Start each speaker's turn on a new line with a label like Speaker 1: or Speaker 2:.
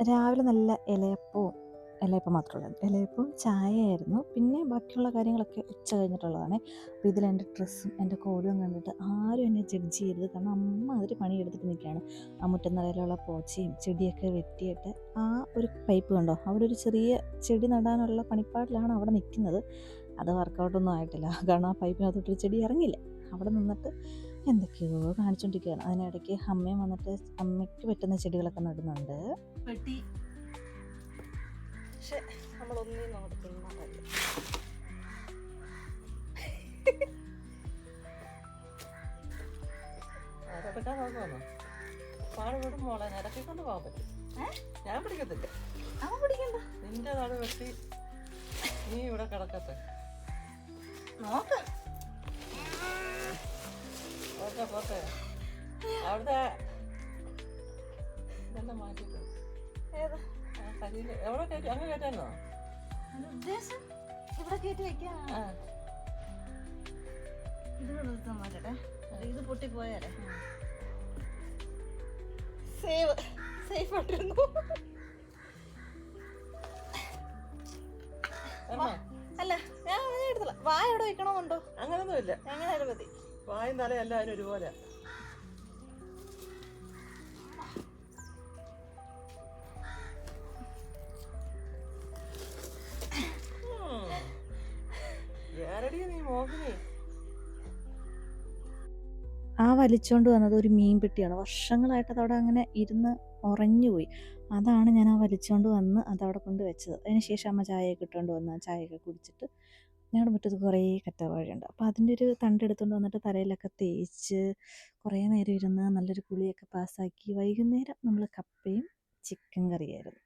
Speaker 1: രാവിലെ നല്ല ഇലയപ്പം മാത്രമേ ഉള്ളൂ. ഇലയപ്പവും ചായയായിരുന്നു. പിന്നെ ബാക്കിയുള്ള കാര്യങ്ങളൊക്കെ ഉച്ച കഴിഞ്ഞിട്ടുള്ളതാണ്. അപ്പോൾ ഇതിലെൻ്റെ ഡ്രസ്സും എൻ്റെ കോലും കണ്ടിട്ട് ആരും എന്നെ ജഡ്ജ് ചെയ്യരുത്. കാരണം അമ്മ അതിൽ പണിയെടുത്തിട്ട് നിൽക്കുകയാണ്. ആ മുറ്റം നിറയിലുള്ള പോച്ചയും ചെടിയൊക്കെ വെട്ടിയിട്ട് ആ ഒരു പൈപ്പ് കണ്ടോ, അവിടെ ഒരു ചെറിയ ചെടി നടാനുള്ള പണിപ്പാടിലാണ് അവിടെ നിൽക്കുന്നത്. അത് വർക്കൗട്ടൊന്നും ആയിട്ടില്ല. കാരണം ആ പൈപ്പിനകത്തോട്ടൊരു ചെടി ഇറങ്ങില്ല. അവിടെ നിന്നിട്ട് എന്തൊക്കെയോ കാണിച്ചുകൊണ്ടിരിക്കുകയാണ്. അതിനിടയ്ക്ക് അമ്മയും വന്നിട്ട് അമ്മയ്ക്ക് പറ്റുന്ന ചെടികളൊക്കെ നടുന്നുണ്ട്. വെട്ടി പക്ഷെ നമ്മളൊന്നും അങ്ങോട്ട് തിന്നാൻ പറ്റില്ല. അതെടുക്കാൻ നോക്കുമെന്നോ പാട് വിടും മോളെ, നിരക്കിക്കൊണ്ട് പോകാൻ പറ്റും. ഞാൻ പിടിക്കത്തില്ല. അവൻ പിടിക്കണ്ട. നിന്റെ നാട് വെട്ടി നീ ഇവിടെ കിടക്കട്ടെ. നോക്ക് പോട്ടെ പോട്ടെ. അവിടുത്തെ ഇതെല്ലാം മാറ്റിട്ട് കരിയില് എവിടെ കയറ്റി അങ്ങ് കയറ്റാനോ ഉദ്ദേശം? ഇവിടെ കയറ്റി വെക്കാം. ഇത് നിർത്താൻ മാറ്റട്ടെ. ഇത് പൊട്ടിപ്പോയാലേ സേഫ് ആയിട്ടിരുന്നു. അല്ല ഞാൻ അങ്ങനെ എടുത്തില്ല. വായ എവിടെ വെക്കണമെന്നുണ്ടോ? അങ്ങനൊന്നും ഇല്ല. എങ്ങനെ മതി. വായും തലയും എല്ലാവരും ഒരുപോലെ. ആ വലിച്ചോണ്ട് വന്നത് ഒരു മീൻ പെട്ടിയാണ്. വർഷങ്ങളായിട്ട് അതവിടെ അങ്ങനെ ഇരുന്ന് ഉറഞ്ഞുപോയി. അതാണ് ഞാൻ ആ വലിച്ചോണ്ട് വന്ന് അതവിടെ കൊണ്ട് വെച്ചത്. അതിന് ശേഷം അമ്മ ചായയൊക്കെ ഇട്ടുകൊണ്ട് വന്ന് ചായയൊക്കെ കുടിച്ചിട്ട് ഞങ്ങളുടെ മുറ്റത്ത് കുറേ കറ്റാർവാഴയുണ്ട്. അപ്പോൾ അതിൻ്റെ ഒരു തണ്ടെടുത്തുകൊണ്ട് വന്നിട്ട് തലയിലൊക്കെ തേച്ച് കുറേ നേരം ഇരുന്ന് നല്ലൊരു കുളിയൊക്കെ പാസ്സാക്കി വൈകുന്നേരം നമ്മൾ കപ്പയും ചിക്കൻ കറിയായിരുന്നു.